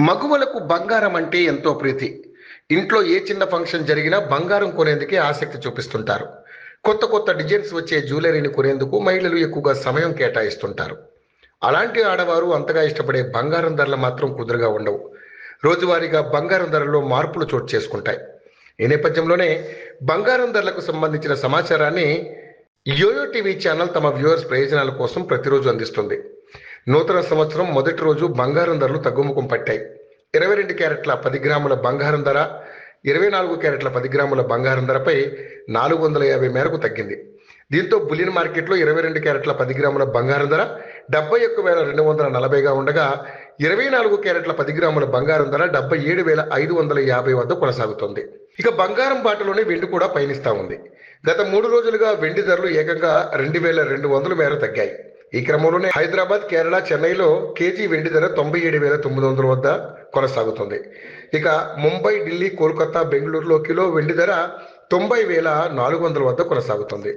మగువలకు బంగారం అంటే ఎంతో ప్రీతి. ఇంట్లో ఏ చిన్న ఫంక్షన్ జరిగినా బంగారం కొనేందుకే ఆసక్తి చూపిస్తుంటారు. కొత్త కొత్త డిజైన్స్ వచ్చే జ్యువెలరీని కొనేందుకు మహిళలు ఎక్కువగా సమయం కేటాయిస్తుంటారు. అలాంటి ఆడవారు అంతగా ఇష్టపడే బంగారం ధరలు మాత్రం కుదురుగా ఉండవు. రోజువారీగా బంగారం ధరల్లో మార్పులు చోటు చేసుకుంటాయి. ఈ నేపథ్యంలోనే బంగారం ధరలకు సంబంధించిన సమాచారాన్ని యోయో టీవీ ఛానల్ తమ వ్యూవర్స్ ప్రయోజనాల కోసం ప్రతిరోజు అందిస్తుంది. నూతన సంవత్సరం మొదటి రోజు బంగారం ధరలు తగ్గుముఖం పట్టాయి. 22 క్యారెట్ల 10 గ్రాముల బంగారం ధర 24 క్యారెట్ల 10 గ్రాముల బంగారం ధరపై 450 మేరకు తగ్గింది. దీంతో బులియన్ మార్కెట్లో 22 క్యారెట్ల 10 గ్రాముల బంగారం ధర 71,240గా ఉండగా 24 క్యారెట్ల 10 గ్రాముల బంగారం ధర 77,550 వద్ద కొనసాగుతోంది. ఇక బంగారం బాటలోనే వెండి కూడా పయనిస్తా ఉంది. గత 3 రోజులుగా వెండి ధరలు ఏకంగా 2,200 మేర తగ్గాయి. ఈ క్రమంలోనే హైదరాబాద్, కేరళ, చెన్నైలో కేజీ వెండి ధర 97,900 వద్ద కొనసాగుతుంది. ఇక ముంబై, ఢిల్లీ, కోల్కతా, బెంగళూరులో కిలో వెండి ధర 90,400 వద్ద కొనసాగుతుంది.